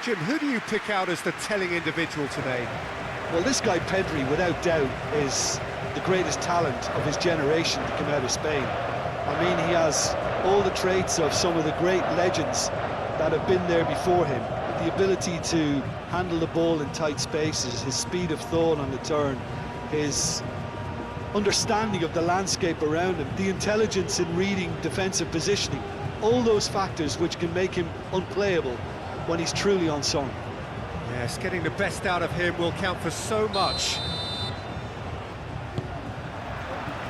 Jim, who do you pick out as the telling individual today? Well, this guy Pedri, without doubt, is the greatest talent of his generation to come out of Spain. I mean, he has all the traits of some of the great legends that have been there before him. The ability to handle the ball in tight spaces, his speed of thought on the turn, his understanding of the landscape around him, the intelligence in reading defensive positioning, all those factors which can make him unplayable when he's truly on song. Yes, getting the best out of him will count for so much.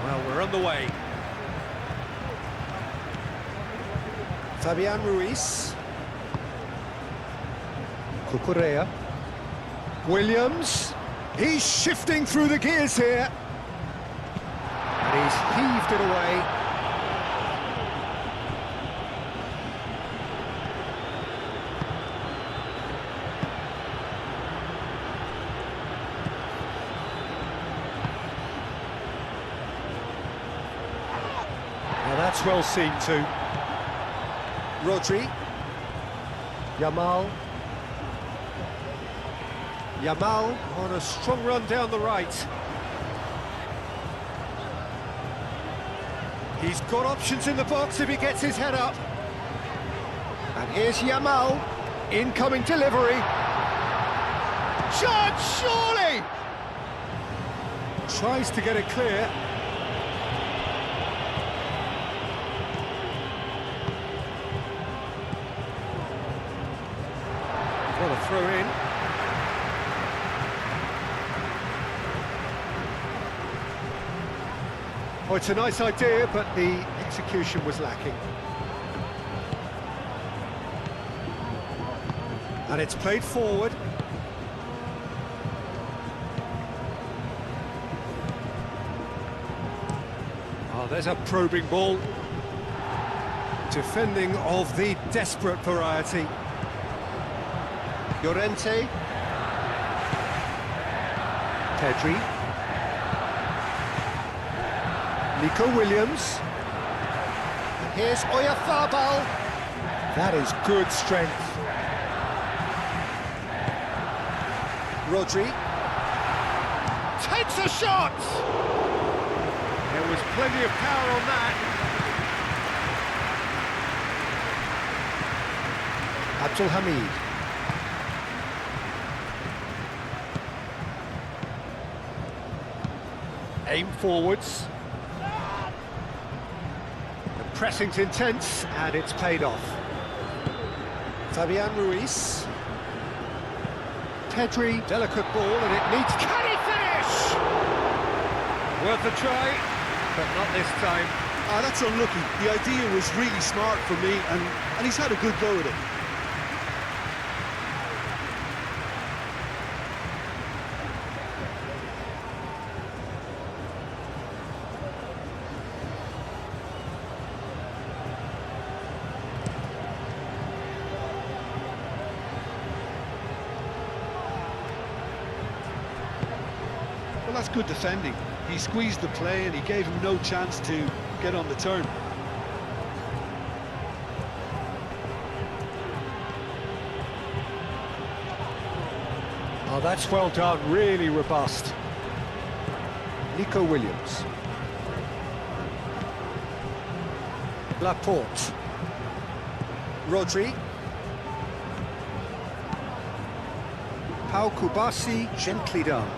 Well, we're on the way. Fabian Ruiz. Cucurella. Williams. He's shifting through the gears here. And he's heaved it away. Now that's well seen too. Rodri. Yamal. Yamal on a strong run down the right. He's got options in the box if he gets his head up. And here's Yamal. Incoming delivery. Shot, surely! Tries to get it clear. What a throw in. Oh, it's a nice idea, but the execution was lacking. And it's played forward. Oh, there's a probing ball. Defending of the desperate variety. Llorente. Pedri. Nico Williams. And here's Oyarzabal. That is good strength. Rodri. Takes a shot! There was plenty of power on that. Abdul Hamid. Aim forwards. The pressing's intense, and it's paid off. Fabian Ruiz. Pedri, delicate ball, and it needs... Can he finish? Worth a try, but not this time. That's unlucky. The idea was really smart for me, and he's had a good go at it. Well, that's good defending. He squeezed the play and he gave him no chance to get on the turn. Oh, that's well done, really robust. Nico Williams. Laporte. Rodri. Pau Kubasi, gently done.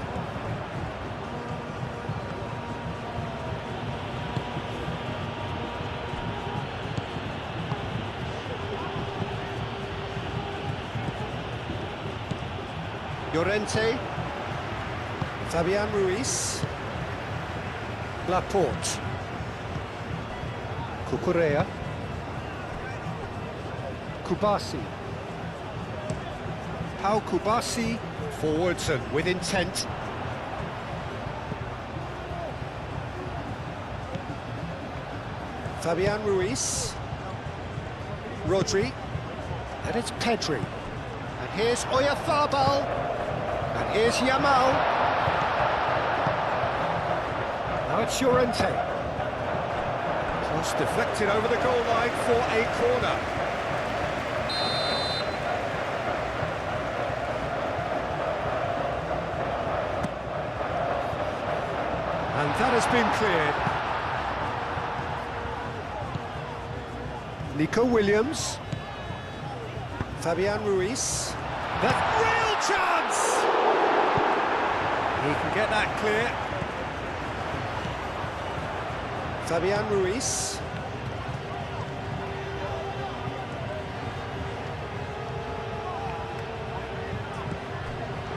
Llorente. Fabian Ruiz. Laporte. Cucurella. Kubasi. Pau Kubasi, forwards and with intent. Fabian Ruiz. Rodri. And it's Pedri. And here's Oyarzabal. And here's Yamal. Now it's Llorente. Cross deflected over the goal line for a corner. And that has been cleared. Nico Williams. Fabian Ruiz. That real chance! He can get that clear. Fabian Ruiz.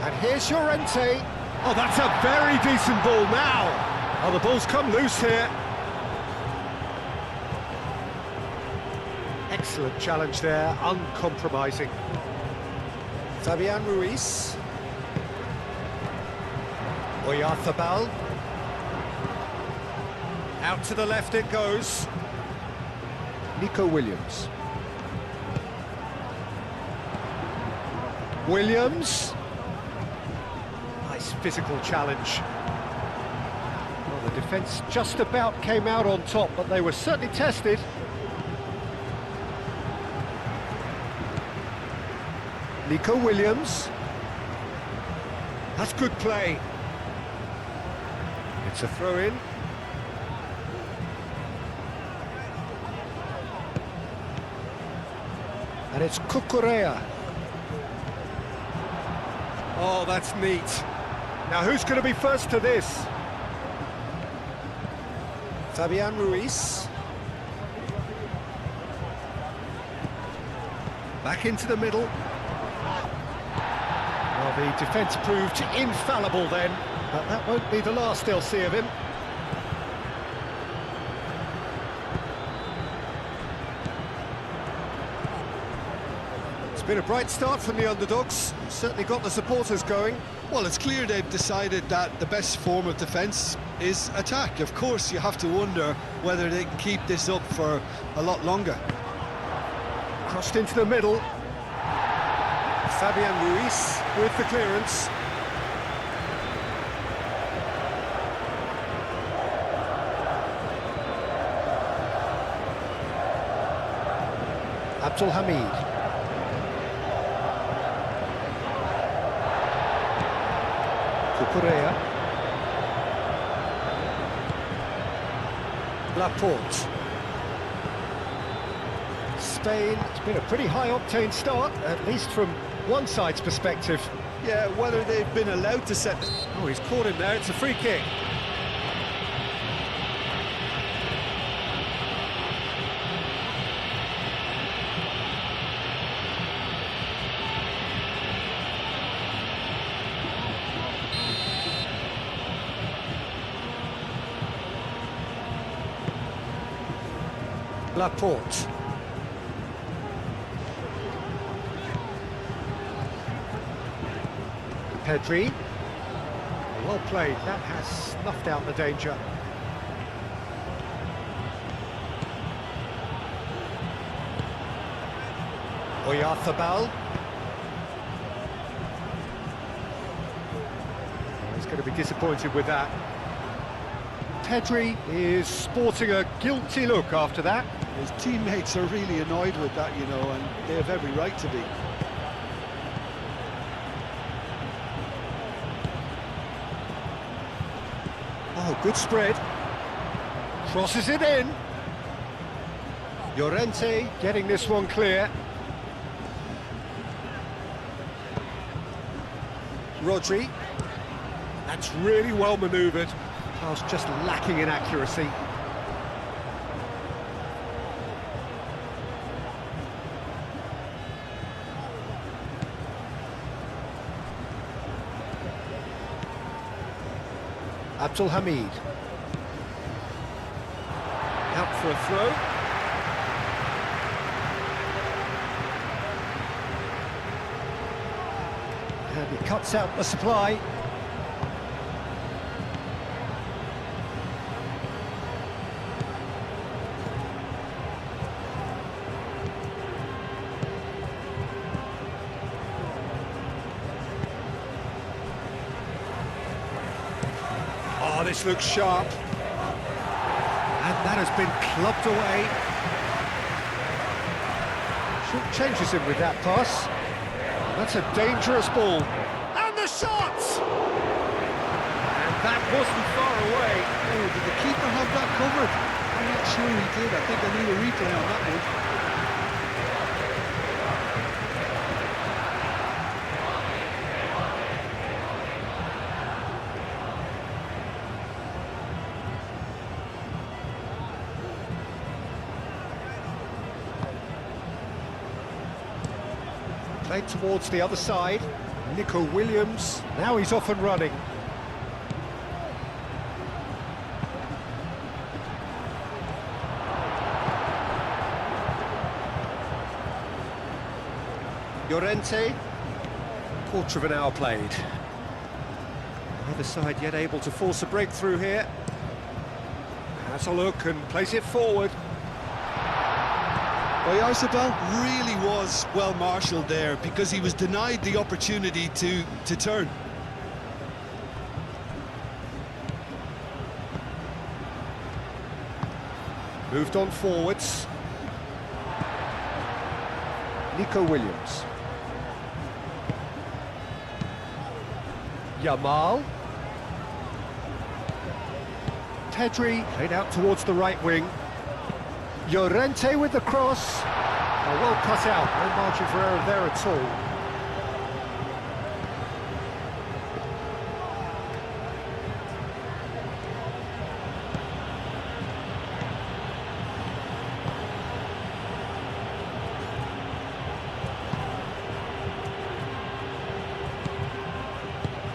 And here's Llorente. Oh, that's a very decent ball now. Oh, the ball's come loose here. Excellent challenge there, uncompromising. Fabian Ruiz. Oyarzabal. Out to the left it goes. Nico Williams. Williams. Nice physical challenge. Well, the defence just about came out on top, but they were certainly tested. Nico Williams. That's good play. It's a throw-in. And it's Cucurella. Oh, that's neat. Now, who's going to be first to this? Fabian Ruiz. Back into the middle. Well, the defence proved infallible then, but that won't be the last they'll see of him. It's been a bright start from the underdogs, certainly got the supporters going. Well, it's clear they've decided that the best form of defence is attack. Of course, you have to wonder whether they can keep this up for a lot longer. Crossed into the middle. Fabian Ruiz with the clearance. Abdul Hamid. Cucurella. Laporte. Spain, it's been a pretty high-octane start, at least from one side's perspective. Yeah, whether they've been allowed to set... Oh, he's caught him there, it's a free kick. Laporte. Pedri. Well played, that has snuffed out the danger. Oyarzabal. He's going to be disappointed with that. Pedri is sporting a guilty look after that. His teammates are really annoyed with that, you know, and they have every right to be. Oh, good spread. Crosses it in. Llorente getting this one clear. Rodri. That's really well manoeuvred. Pass just lacking in accuracy. Abdul Hamid. Out for a throw. And he cuts out the supply. Oh, this looks sharp. And that has been clubbed away. Short changes him with that pass. That's a dangerous ball. And the shot! And That wasn't far away. Oh, did the keeper have that covered? I'm not sure he did. I think I need a replay on that one. Played towards the other side. Nico Williams. Now he's off and running. Llorente. Quarter of an hour played. Neither side yet able to force a breakthrough here. Has a look and plays it forward. Oyarzabal really was well marshalled there because he was denied the opportunity to turn. Moved on forwards. Nico Williams. Yamal. Pedri played out towards the right wing. Llorente with the cross. Oh, well cut out, no margin for error there at all.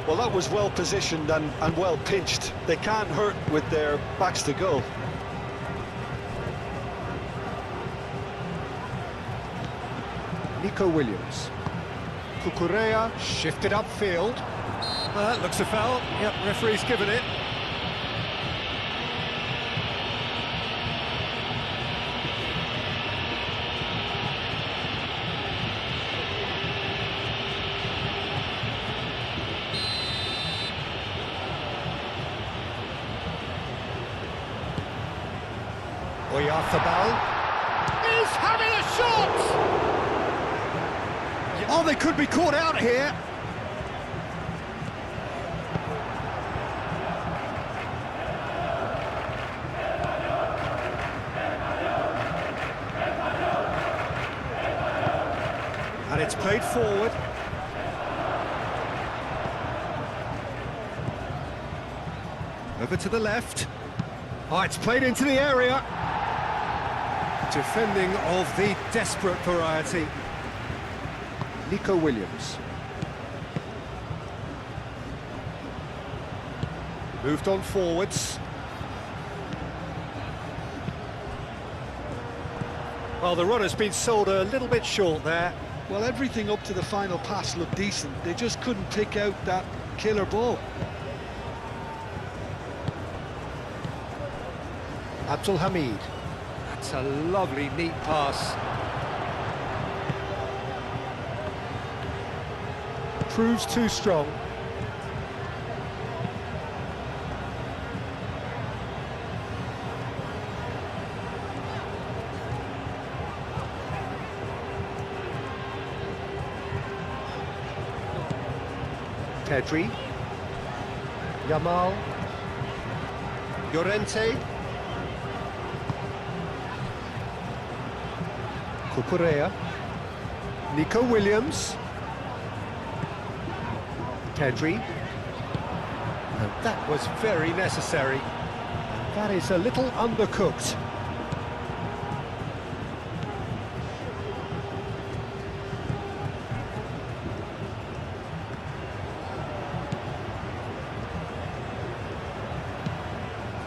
Well, that was well positioned and well pinched. They can't hurt with their backs to goal. Nico Williams. Cucurella shifted upfield. That looks a foul. Yep, referee's given it. Oyarzabal is having a shot! Oh, they could be caught out here. And it's played forward. Over to the left. Oh, it's played into the area. Defending of the desperate variety. Nico Williams. Moved on forwards. Well, the run has been sold a little bit short there. Well, everything up to the final pass looked decent. They just couldn't pick out that killer ball. Abdul Hamid. That's a lovely, neat pass. Proves too strong. Pedri. Yamal. Llorente. Cucurella. Nico Williams. Pedri. And that was very necessary. That is a little undercooked.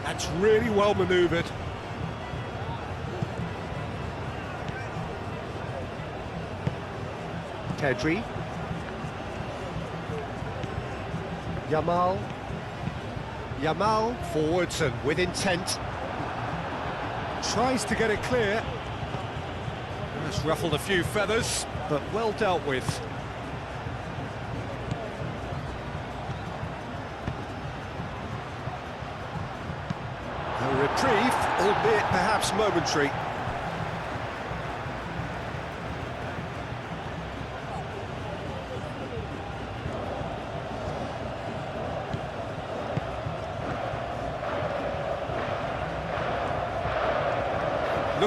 That's really well manoeuvred. Pedri. Yamal. Yamal forwards and with intent. Tries to get it clear. That's ruffled a few feathers, but well dealt with. A reprieve, albeit perhaps momentary.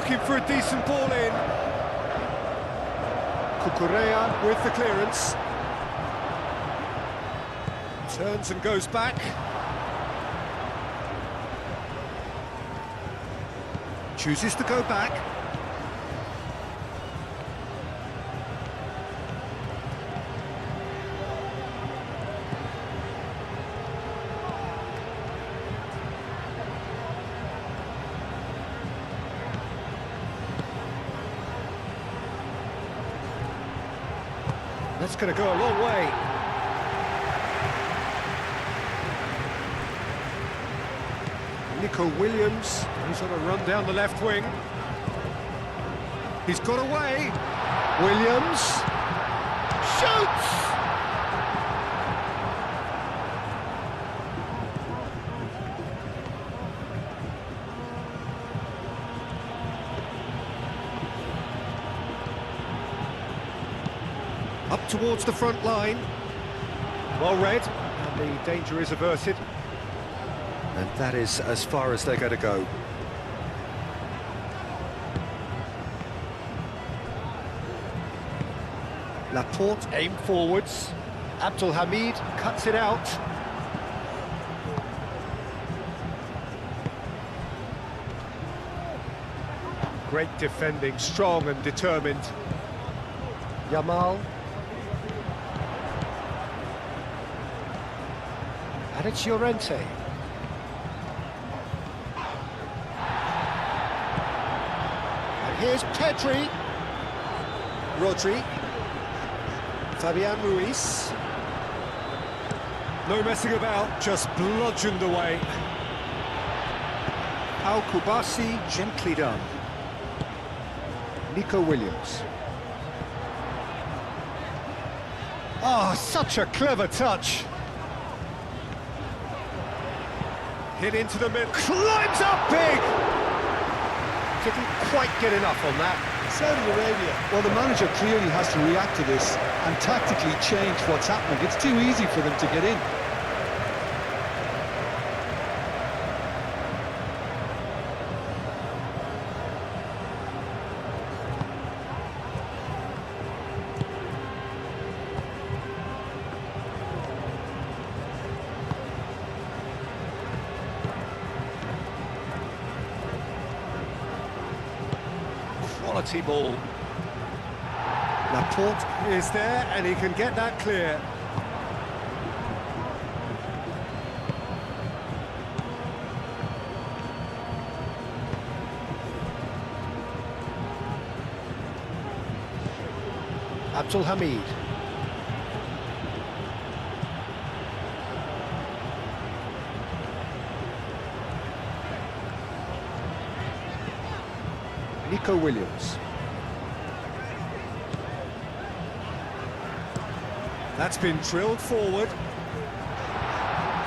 Looking for a decent ball in. Cucurella with the clearance. Turns and goes back. Chooses to go back. That's going to go a long way. Nico Williams, he's on a run down the left wing. He's got away. Williams shoots! Up towards the front line. Well read, and the danger is averted. And that is as far as they're going to go. Laporte aimed forwards. Abdul Hamid cuts it out. Great defending, strong and determined. Yamal. And it's Llorente. And here's Pedri. Rodri. Fabian Ruiz. No messing about, just bludgeoned away. Al Kubasi, gently done. Nico Williams. Oh, such a clever touch. Hit into the middle, climbs up big! Didn't quite get enough on that. Saudi Arabia, well, the manager clearly has to react to this and tactically change what's happening. It's too easy for them to get in. Quality ball. Laporte is there and he can get that clear. Abdul Hamid. Nico Williams. That's been drilled forward.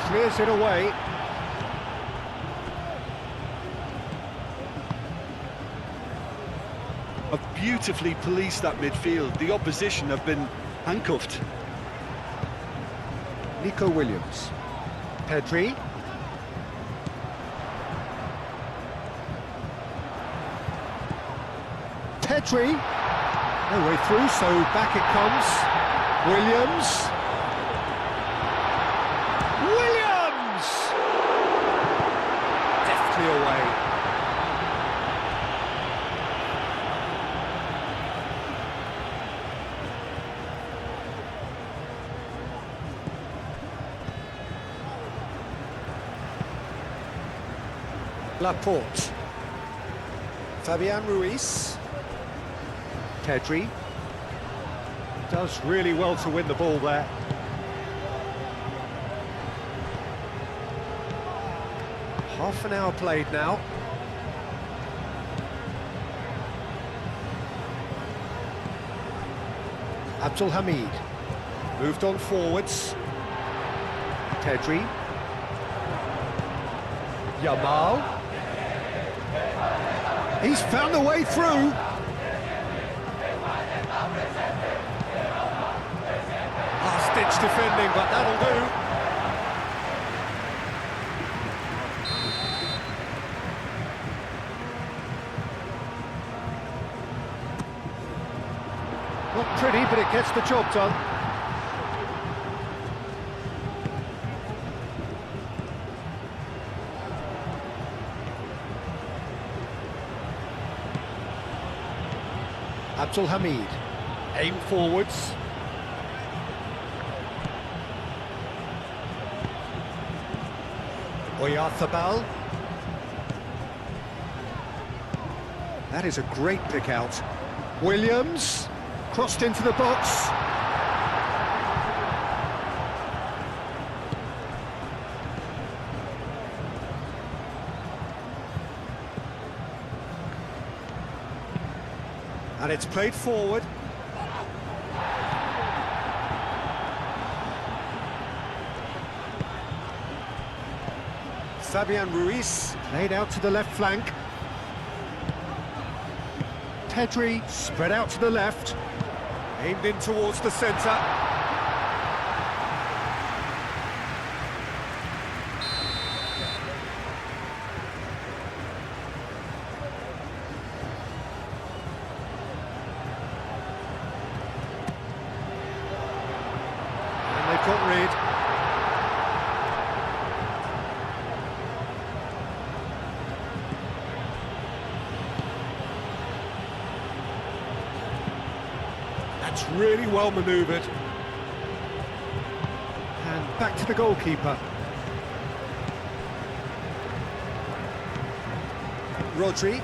Clears it away. Have beautifully policed that midfield. The opposition have been handcuffed. Nico Williams. Pedri. Pedri. No way through, so back it comes. Williams. Williams! Deftly away. Laporte. Fabian Ruiz. Pedri. Does really well to win the ball there. Half an hour played now. Abdul Hamid. Moved on forwards. Pedri. Yamal. He's found a way through. Ditch defending, but that'll do. Not pretty, but it gets the job done. Abdul Hamid. Aim forwards. Oyarthabal. That is a great pick out. Williams. Crossed into the box. And it's played forward. Fabian Ruiz. Played out to the left flank. Pedri spread out to the left. Aimed in towards the centre. And they've got rid. That's really well manoeuvred. And back to the goalkeeper. Rodri.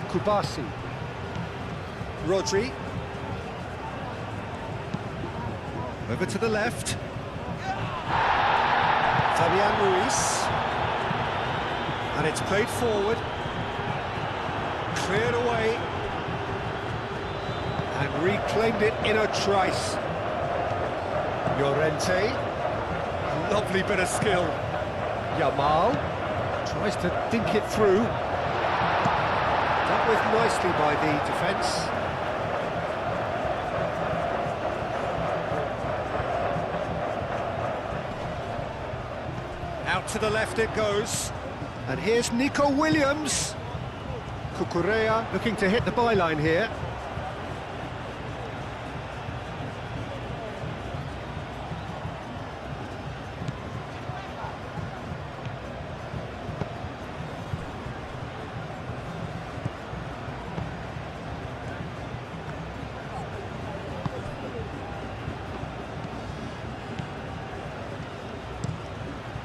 Kubasi. Rodri. Over to the left. Fabian Ruiz. And it's played forward. Cleared away. And reclaimed it in a trice. Llorente. A lovely bit of skill. Yamal. Tries to dink it through. Dealt with nicely by the defence. Out to the left it goes. And here's Nico Williams. Cucurella looking to hit the byline here.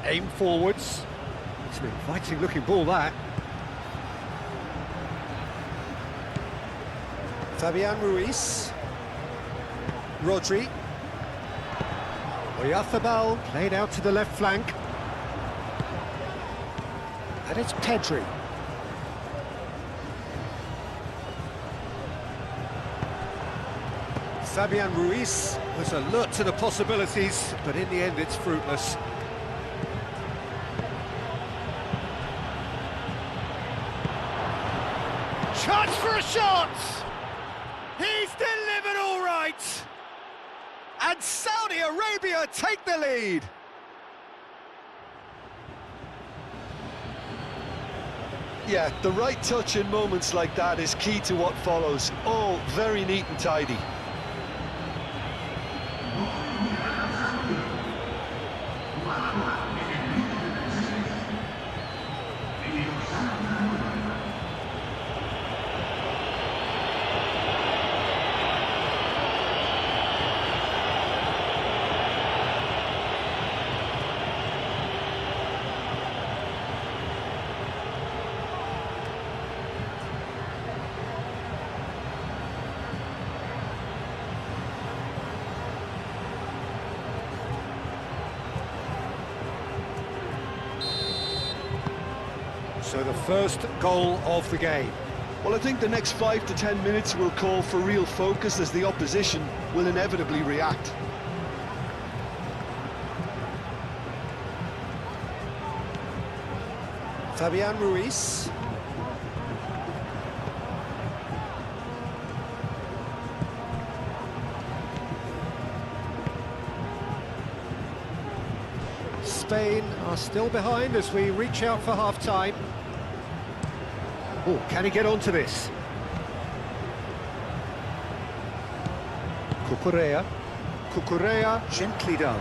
Aim forwards. It's an inviting looking ball, that. Fabian Ruiz. Rodri. Oyarthabal played out to the left flank. And it's Pedri. Fabian Ruiz was alert to the possibilities, but in the end it's fruitless. Chance for a shot! He's delivered all right! And Saudi Arabia take the lead! Yeah, the right touch in moments like that is key to what follows. All very neat and tidy. So the first goal of the game. Well, I think the next 5 to 10 minutes will call for real focus as the opposition will inevitably react. Fabian Ruiz. Spain are still behind as we reach out for half-time. Oh, can he get onto this? Cucurella. Cucurella, gently done.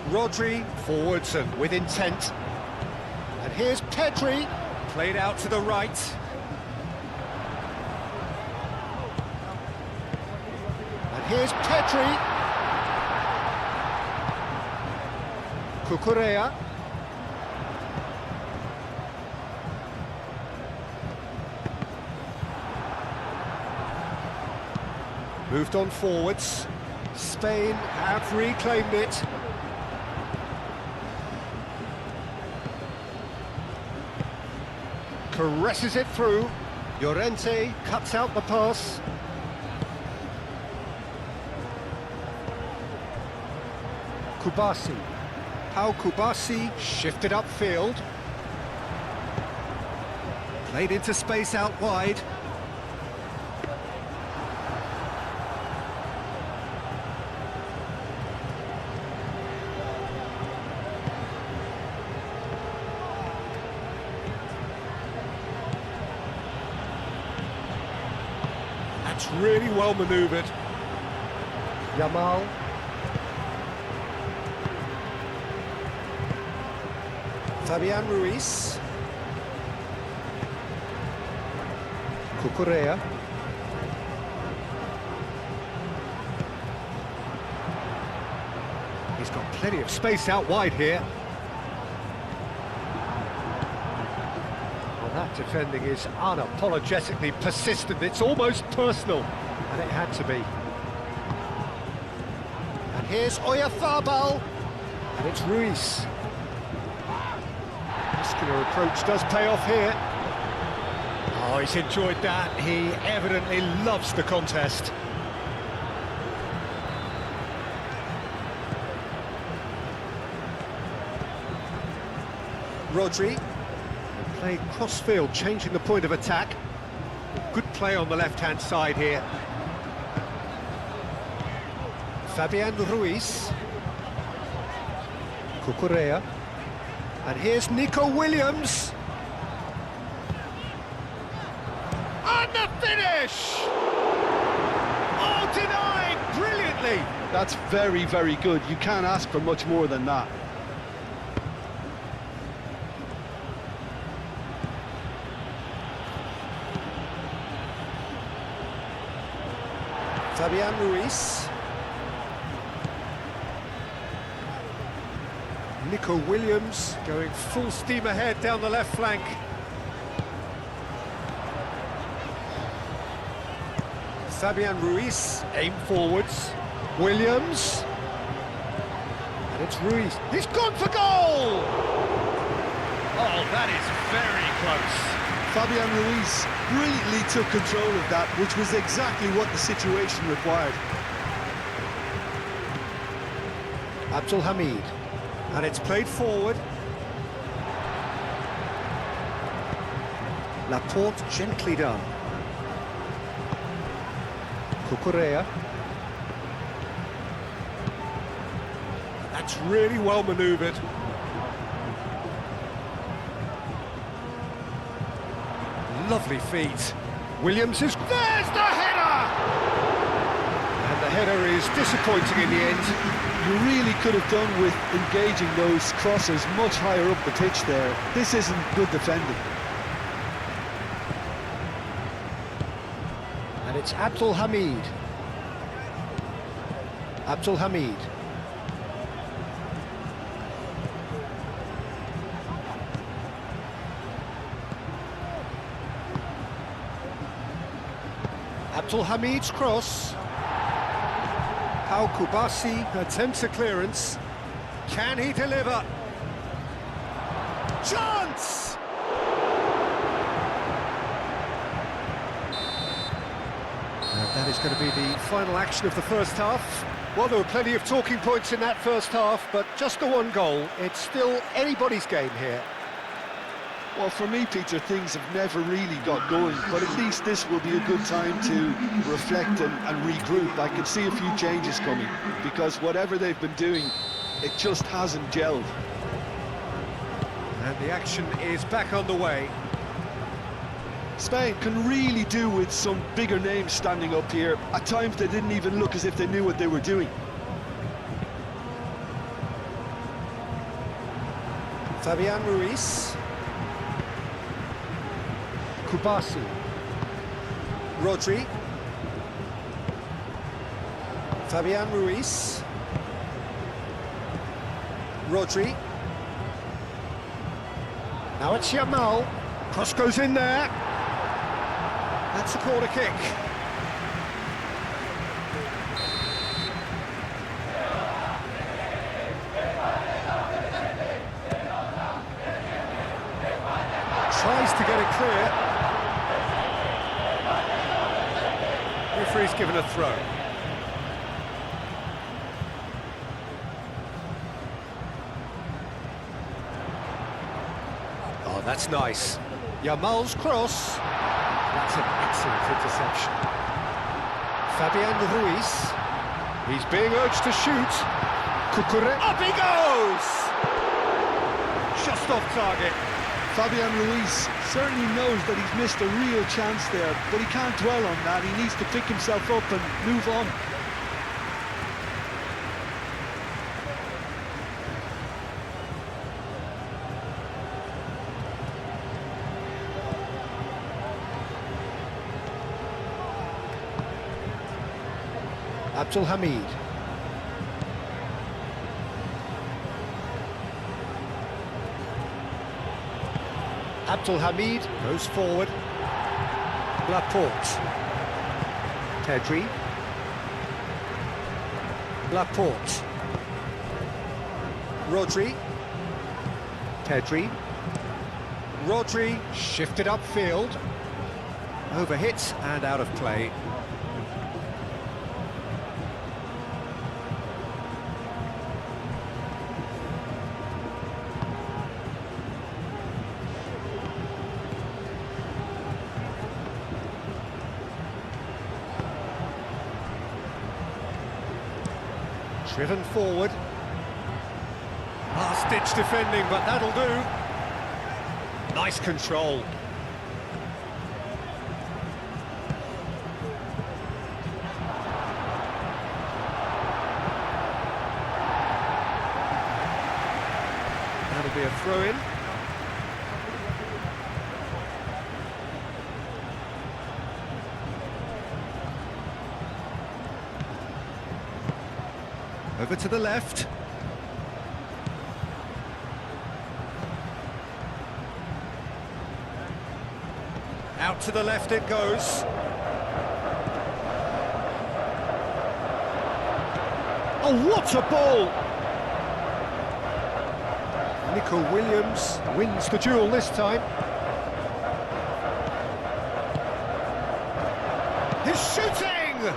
Rodri, forwards and with intent. And here's Pedri, played out to the right. And here's Pedri. Cucurella. Moved on forwards. Spain have reclaimed it. Caresses it through. Llorente cuts out the pass. Kubasi. Pau Kubasi shifted upfield. Played into space out wide. That's really well manoeuvred. Yamal. Fabian Ruiz. Cucurella. He's got plenty of space out wide here. Well, that defending is unapologetically persistent. It's almost personal, and it had to be. And here's Oyarzabal, and it's Ruiz. Muscular approach does pay off here. Oh, he's enjoyed that. He evidently loves the contest. Rodri. Played cross-field, changing the point of attack. Good play on the left-hand side here. Fabian Ruiz. Cucurella. And here's Nico Williams. And the finish! Oh, denied brilliantly! That's very, very good. You can't ask for much more than that. Fabian Ruiz. Nico Williams going full steam ahead down the left flank. Fabian Ruiz, aim forwards. Williams. And it's Ruiz. He's gone for goal! Oh, that is very close. Fabian Ruiz brilliantly took control of that, which was exactly what the situation required. Abdul Hamid. And it's played forward. Laporte gently done. Cucurella. That's really well manoeuvred. Lovely feet. Williams is... There's the header! And the header is disappointing in the end. You really could have done with engaging those crosses much higher up the pitch there. This isn't good defending. And it's Abdul Hamid. Abdul Hamid. Abdul Hamid's cross. Pau Kubasi attempts a clearance. Can he deliver? Chance! And that is going to be the final action of the first half. Well, there were plenty of talking points in that first half, but just the one goal. It's still anybody's game here. Well, for me, Peter, things have never really got going, but at least this will be a good time to reflect and regroup. I can see a few changes coming, because whatever they've been doing, it just hasn't gelled. And the action is back on the way. Spain can really do with some bigger names standing up here. At times they didn't even look as if they knew what they were doing. Fabian Ruiz. Kubasi. Rodri. Fabian Ruiz. Rodri. Now it's Yamal. Cross goes in there. That's a corner kick. Tries to get it clear. Referee's given a throw. Oh, that's nice. Yamal's cross. That's an excellent interception. Fabian Ruiz. He's being urged to shoot. Kukure. Up he goes! Just off target. Fabian Ruiz certainly knows that he's missed a real chance there, but he can't dwell on that. He needs to pick himself up and move on. Abdul Hamid. Abdul Hamid goes forward. Laporte. Pedri. Laporte. Rodri. Pedri. Rodri shifted upfield. Overhit and out of play. Driven forward. Last-ditch defending, but that'll do. Nice control. That'll be a throw-in. Over to the left. Out to the left it goes. Oh, what a ball! Nico Williams wins the duel this time. He's shooting!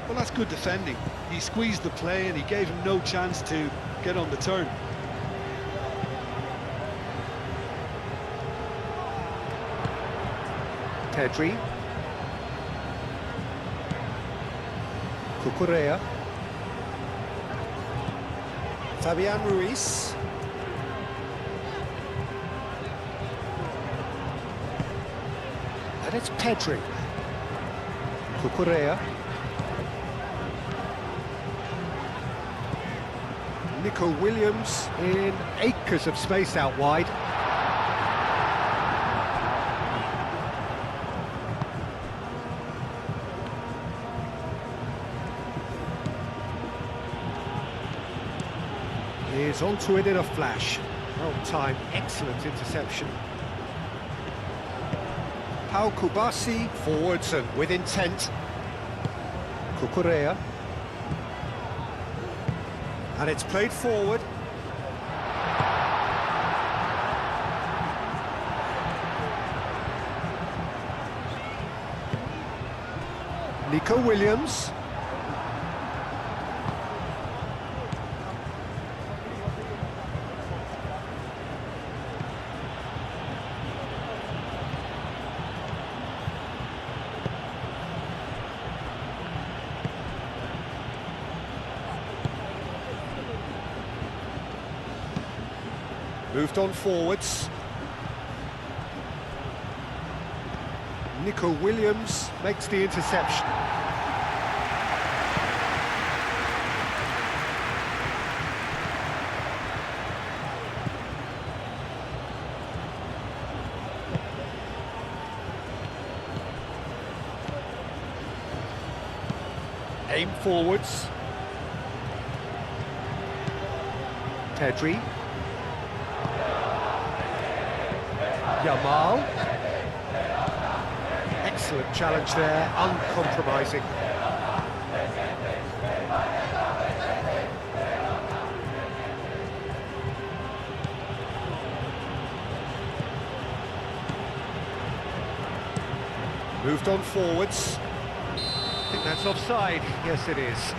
Well, that's good defending. He squeezed the play and he gave him no chance to get on the turn. Pedri. Cucurella. Fabian Ruiz. And it's Pedri. Cucurella. Nico Williams in acres of space out wide. He's onto it in a flash. Well timed, excellent interception. Pau Kubasi forwards and with intent. Cucurella. And it's played forward. Nico Williams. Moved on forwards. Nico Williams makes the interception. Aim forwards. Pedri. Yamal. Excellent challenge there, uncompromising. Moved on forwards. I think that's offside. Yes, it is.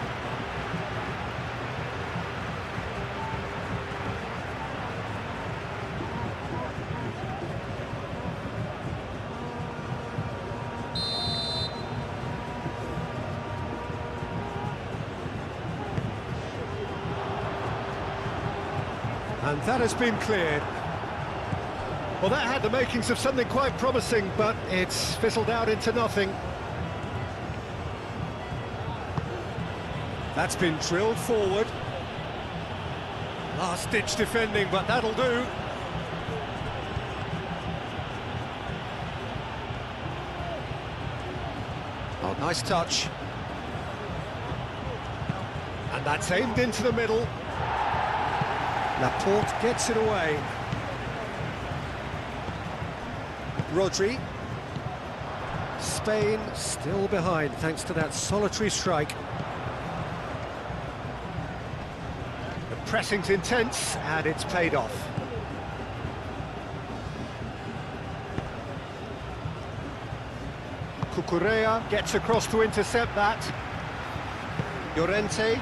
And that has been cleared. Well, that had the makings of something quite promising, but it's fizzled out into nothing. That's been drilled forward. Last-ditch defending, but that'll do. Oh, nice touch. And that's aimed into the middle. Laporte gets it away. Rodri. Spain still behind thanks to that solitary strike. The pressing's intense and it's paid off. Cucurella gets across to intercept that. Llorente.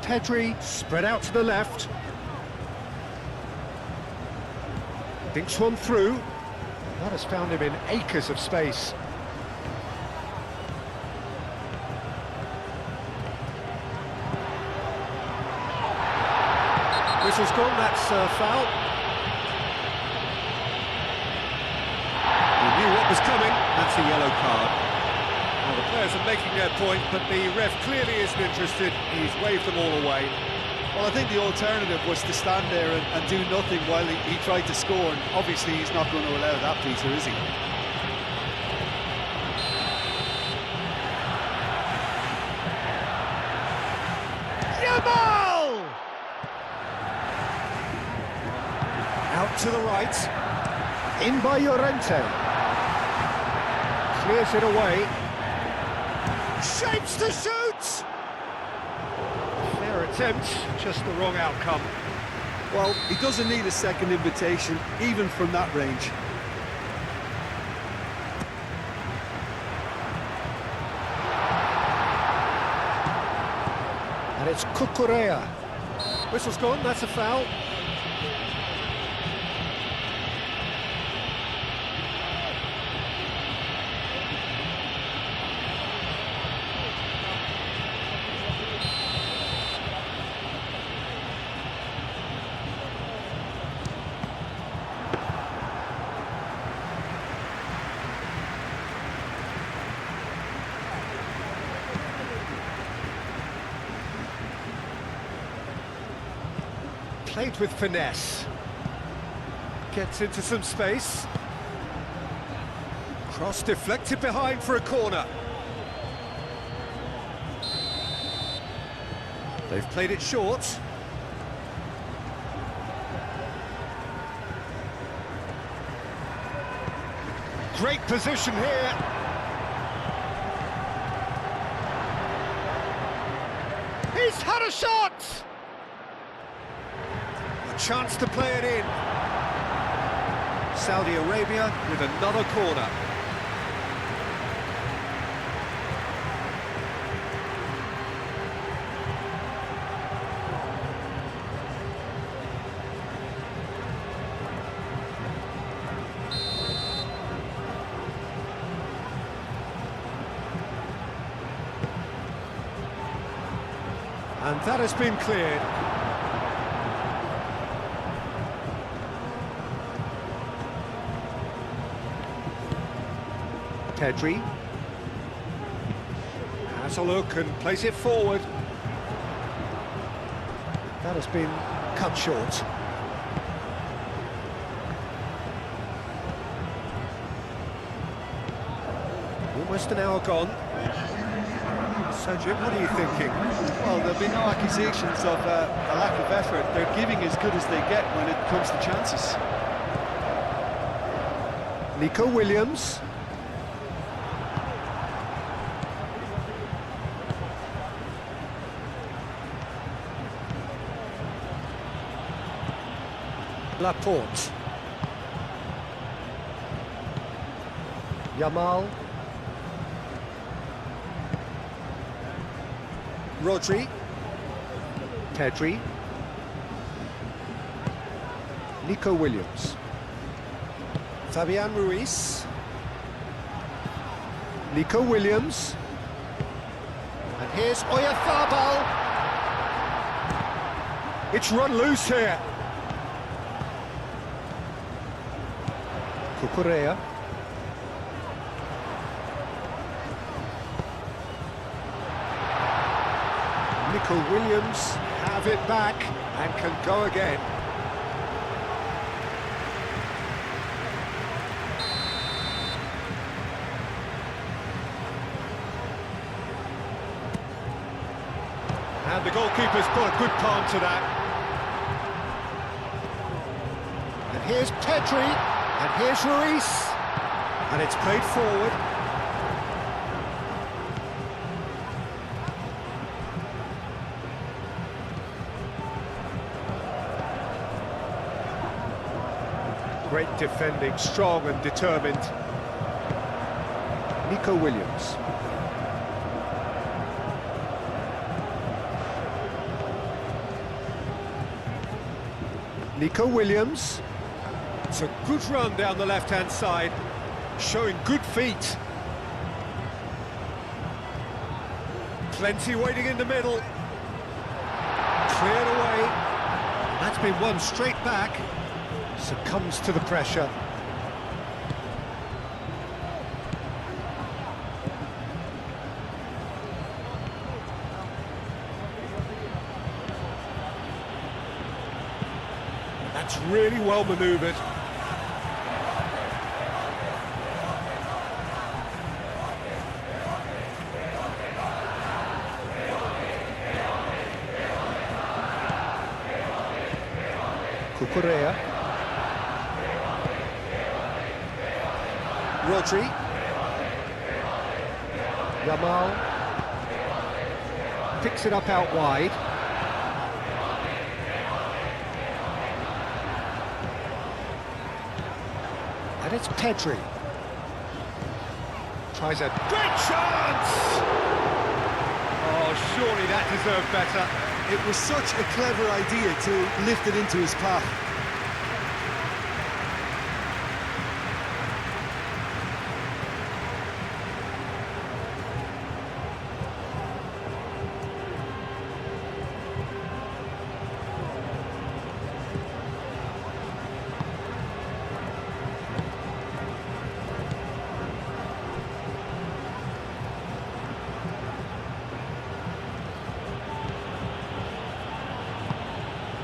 Pedri spread out to the left. Dinks one through. That has found him in acres of space. Whistle's gone, that's a foul. He knew what was coming, that's a yellow card. Well, the players are making their point, but the ref clearly isn't interested. He's waved them all away. Well, I think the alternative was to stand there and do nothing while he tried to score, and obviously he's not going to allow that, Peter, is he? Yamal! Out to the right. In by Llorente. Clears it away. Shapes to shoot! Fair attempt, just the wrong outcome. Well, he doesn't need a second invitation, even from that range. And it's Cucurella. Whistle's gone, that's a foul. Played with finesse. Gets into some space. Cross deflected behind for a corner. They've played it short. Great position here. He's had a shot! Chance to play it in. Saudi Arabia with another corner. And that has been cleared. Pedri has a look and plays it forward. That has been cut short. Almost an hour gone. So, Jim, what are you thinking? Well, there'll be no accusations of a lack of effort. They're giving as good as they get when it comes to chances. Nico Williams. Laporte. Yamal. Rodri. Pedri. Nico Williams. Fabian Ruiz. Nico Williams. And here's Oyarzabal. It's run loose here. Cucurella. Nico Williams have it back and can go again. And the goalkeeper's put a good palm to that. And here's Pedri, and here's Ruiz, and it's played forward. Great defending, strong and determined. Nico Williams. Nico Williams. It's a good run down the left-hand side, showing good feet. Plenty waiting in the middle. Cleared away. That's been won straight back. Succumbs to the pressure. That's really well manoeuvred. Cucurella. Rodri. Yamal. Picks it up out wide. And it's Pedri. Tries a great chance! Oh, surely that deserved better. It was such a clever idea to lift it into his path.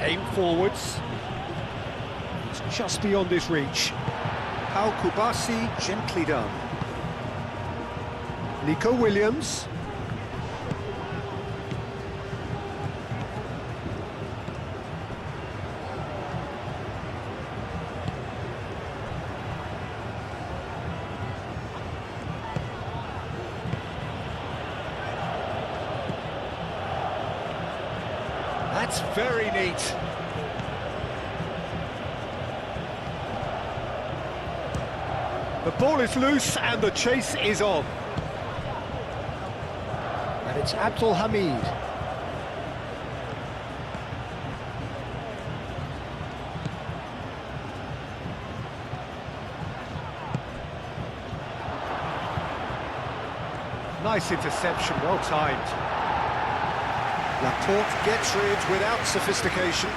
Aim forwards. It's just beyond his reach. Pau Kubasi, gently done. Nico Williams. That's very neat. The ball is loose and the chase is on. And it's Abdul Hamid. Nice interception, well timed. Laporte gets rid without sophistication.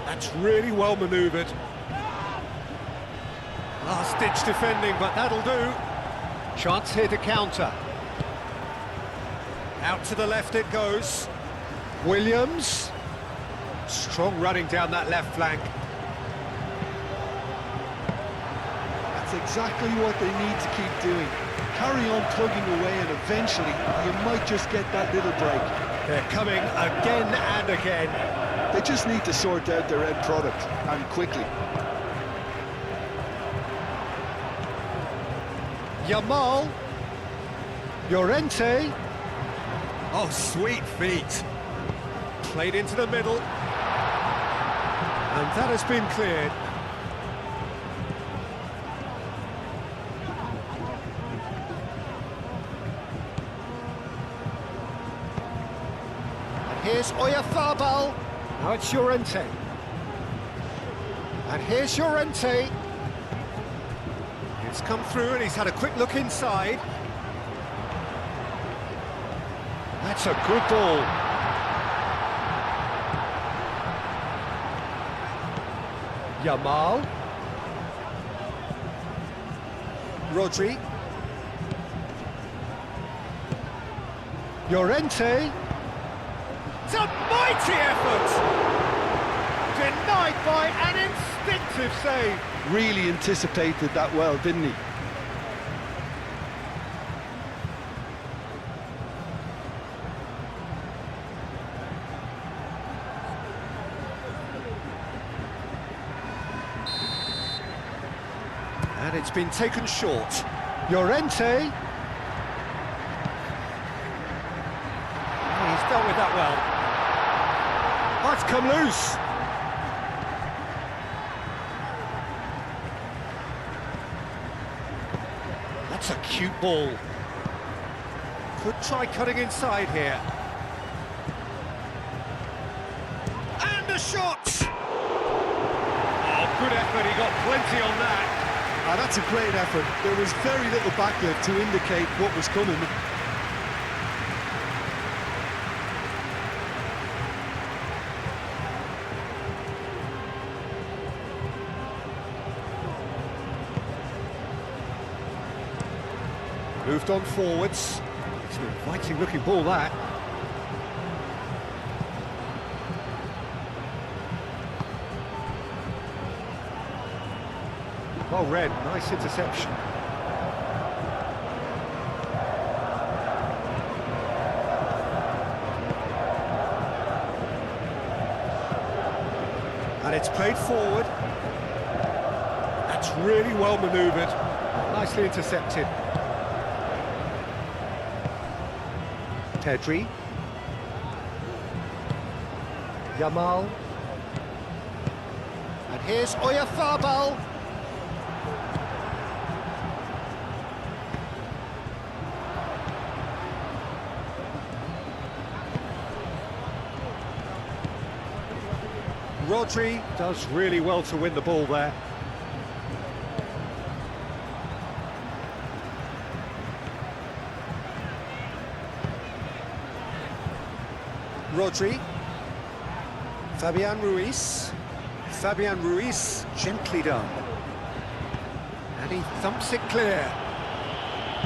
That's really well manoeuvred. Last-ditch defending, but that'll do. Chance here to counter. Out to the left it goes. Williams. Strong running down that left flank. That's exactly what they need to keep doing. Carry on plugging away, and eventually you might just get that little break. They're coming again and again. They just need to sort out their end product, and quickly. Yamal. Llorente. Oh, sweet feet. Played into the middle. And that has been cleared. And here's Oyarzabal. Now it's Llorente. And here's Llorente. It's come through and he's had a quick look inside. That's a good ball. Yamal. Rodri. Llorente. It's a mighty effort! Denied by an instinctive save. Really anticipated that well, didn't he? And it's been taken short. Llorente. He's dealt with that well. Oh, it's come loose. That's a cute ball. Could try cutting inside here. And a shot! Oh, good effort, he got plenty on that. Ah, that's a great effort. There was very little backlift to indicate what was coming. Moved on forwards. It's an inviting looking ball, that. Well read, nice interception. And it's played forward. That's really well manoeuvred, nicely intercepted. Pedri. Yamal. And here's Oyarzabal. Rodri does really well to win the ball there. Rodri. Fabian Ruiz. Fabian Ruiz, gently done. And he thumps it clear.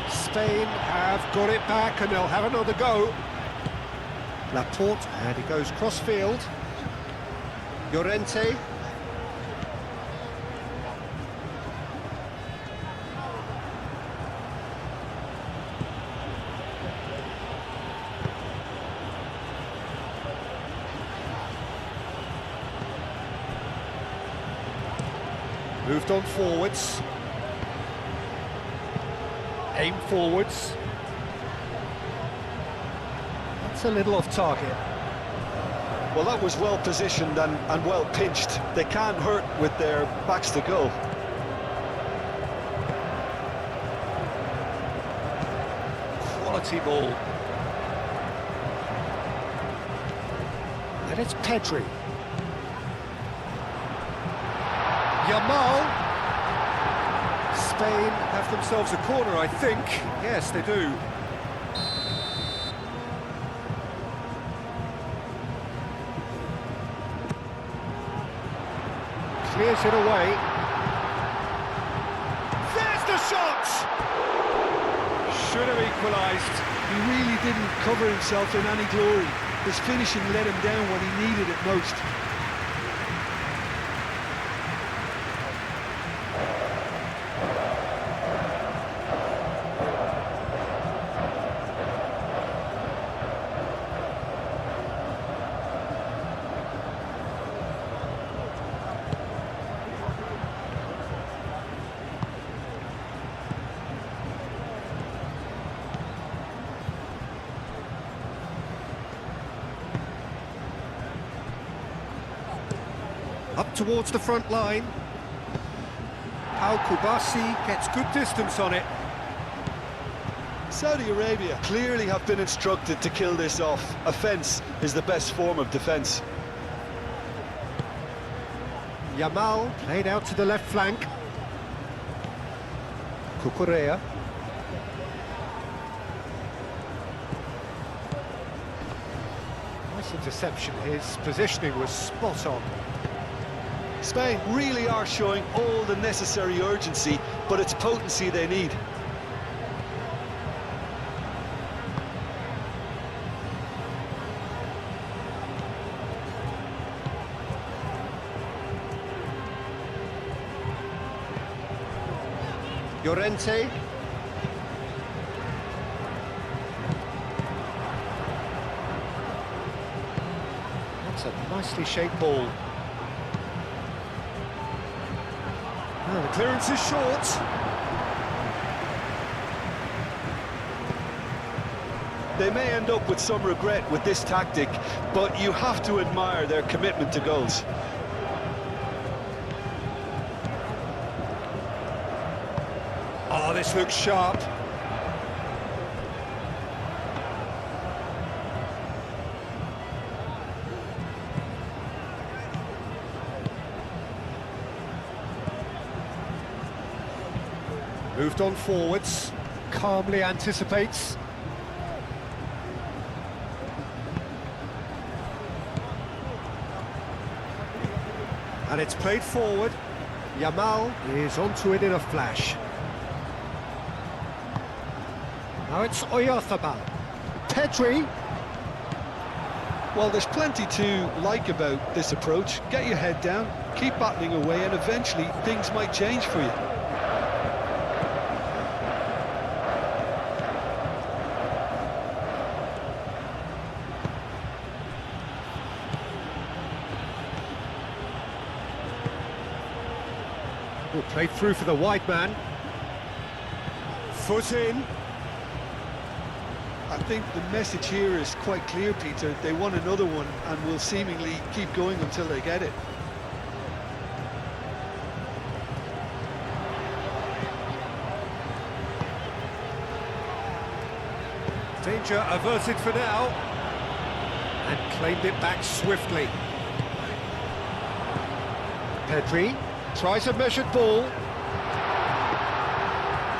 Spain have got it back and they'll have another go. Laporte, and he goes cross-field. Llorente. Moved on forwards. Aim forwards. That's a little off target. Well, that was well positioned and well pinched. They can't hurt with their backs to goal. Quality ball. And it's Pedri. Yamal. Spain have themselves a corner, I think. Yes, they do. Clears it away. There's the shot! Should have equalised. He really didn't cover himself in any glory. His finishing let him down when he needed it most. Up towards the front line. Pau Kubasi gets good distance on it. Saudi Arabia clearly have been instructed to kill this off. Offence is the best form of defence. Yamal played out to the left flank. Cucurella. Nice interception. His positioning was spot on. Spain really are showing all the necessary urgency, but it's potency they need. Llorente. That's a nicely shaped ball. Oh, the clearance is short. They may end up with some regret with this tactic, but you have to admire their commitment to goals. Oh, this looks sharp. Moved on forwards, calmly anticipates. And it's played forward. Yamal is onto it in a flash. Now it's Oyarzabal. Pedri. Well, there's plenty to like about this approach. Get your head down, keep battling away, and eventually things might change for you. Played through for the wide man. Foot in. I think the message here is quite clear, Peter. They want another one and will seemingly keep going until they get it. Danger averted for now. And claimed it back swiftly. Pedri tries a measured ball.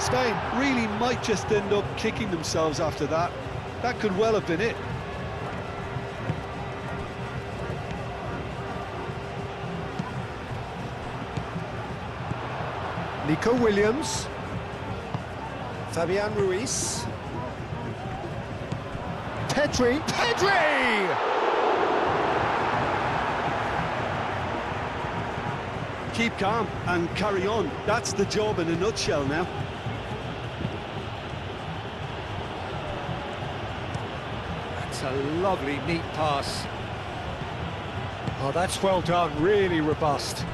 Spain really might just end up kicking themselves after that. That could well have been it. Nico Williams. Fabian Ruiz. Pedri. Pedri! Keep calm and carry on. That's the job in a nutshell now. That's a lovely, neat pass. Oh, that's well done, really robust.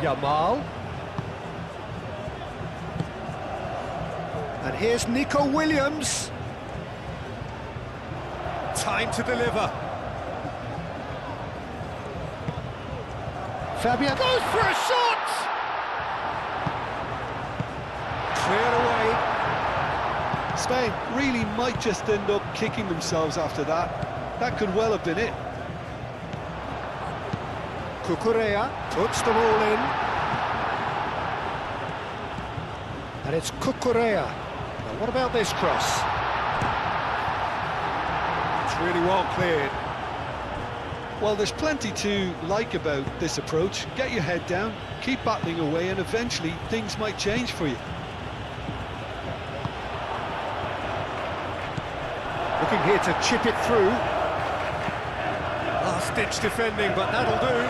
Yamal. And here's Nico Williams. Time to deliver. Fabian goes for a shot! Cleared away. Spain really might just end up kicking themselves after that. That could well have been it. Cucurella puts them all in. And it's Cucurella. Now what about this cross? It's really well cleared. Well, there's plenty to like about this approach. Get your head down, keep battling away, and eventually things might change for you. Looking here to chip it through. Last-ditch defending, but that'll do.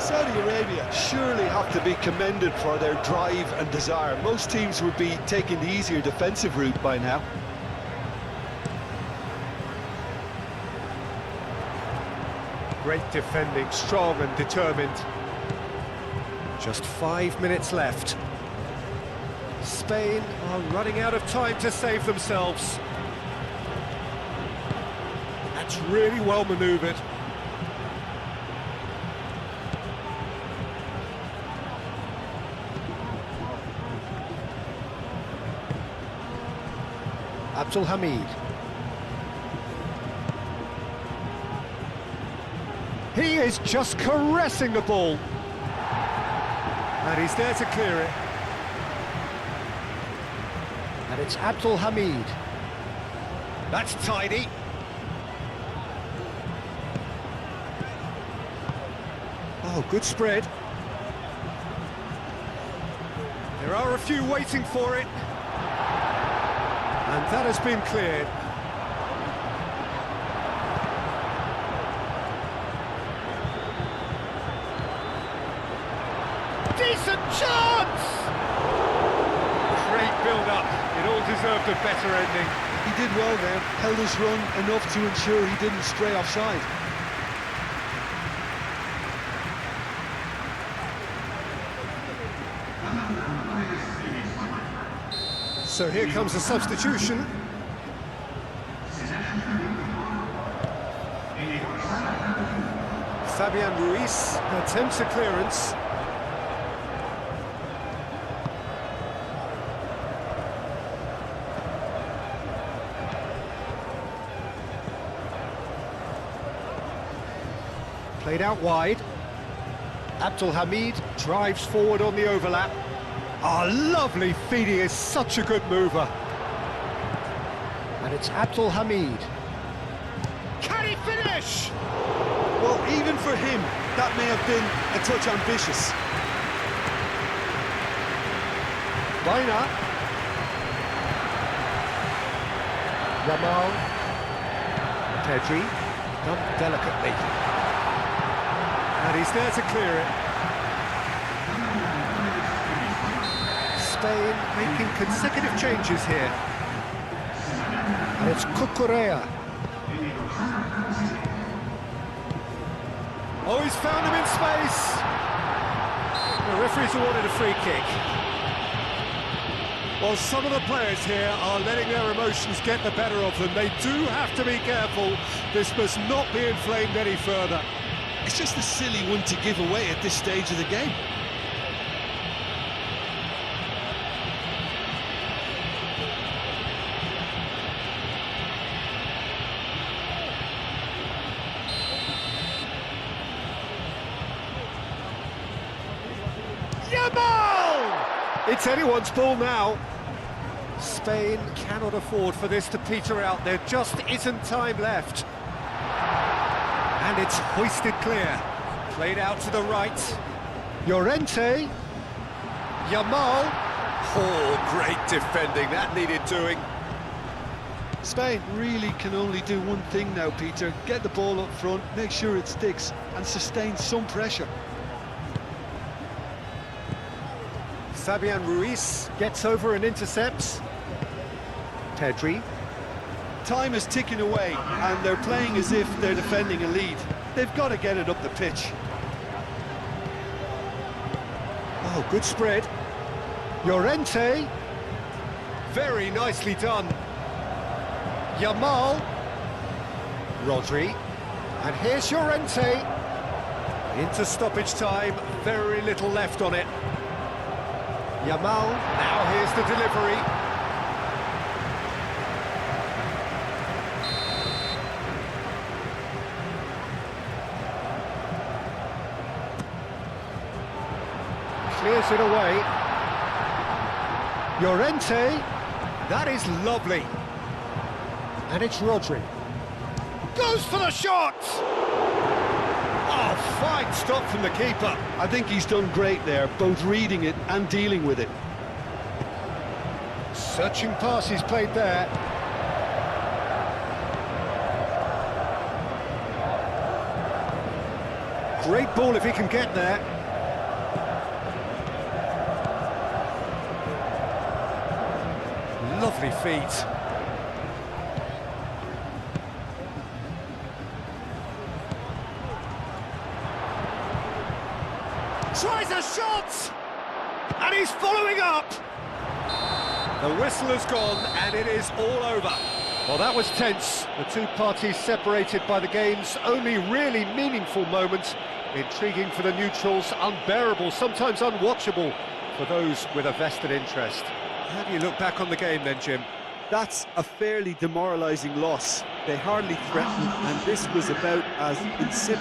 Saudi Arabia surely have to be commended for their drive and desire. Most teams would be taking the easier defensive route by now. Great defending, strong and determined. Just 5 minutes left. Spain are running out of time to save themselves. That's really well manoeuvred. Abdul Hamid. He is just caressing the ball. And he's there to clear it. And it's Abdul Hamid. That's tidy. Oh, good spread. There are a few waiting for it. And that has been cleared. Decent chance! Great build-up. It all deserved a better ending. He did well there, held his run enough to ensure he didn't stray offside. So here comes a substitution. Fabian Ruiz attempts a clearance. Played out wide. Abdul Hamid drives forward on the overlap. Ah, lovely feed, he is such a good mover. And it's Abdul Hamid. Can he finish? Well, even for him, that may have been a touch ambitious. Baina. Yamal. Pedri. Done delicately. And he's there to clear it. Spain making consecutive changes here. And it's Cucurella. Oh, he's found him in space. The referee's awarded a free kick. Well, some of the players here are letting their emotions get the better of them. They do have to be careful. This must not be inflamed any further. It's just a silly one to give away at this stage of the game. Yamal! It's anyone's ball now. Spain cannot afford for this to peter out. There just isn't time left. And it's hoisted clear. Played out to the right. Llorente. Yamal. Oh, great defending. That needed doing. Spain really can only do one thing now, Peter. Get the ball up front, make sure it sticks, and sustain some pressure. Fabian Ruiz gets over and intercepts. Pedri. Time is ticking away, and they're playing as if they're defending a lead. They've got to get it up the pitch. Oh, good spread. Llorente. Very nicely done. Yamal. Rodri. And here's Llorente. Into stoppage time, very little left on it. Yamal, now here's the delivery. clears it away. Llorente, that is lovely. And it's Rodri. Goes for the shot! Oh, fine stop from the keeper. I think he's done great there, both reading it and dealing with it. Searching pass he's played there. Great ball if he can get there. Lovely feet. Tries a shot! And he's following up! The whistle has gone and it is all over. Well, that was tense. The two parties separated by the game's only really meaningful moment. Intriguing for the neutrals, unbearable, sometimes unwatchable for those with a vested interest. How do you look back on the game then, Jim? That's a fairly demoralising loss. They hardly threatened, and this was about as insipid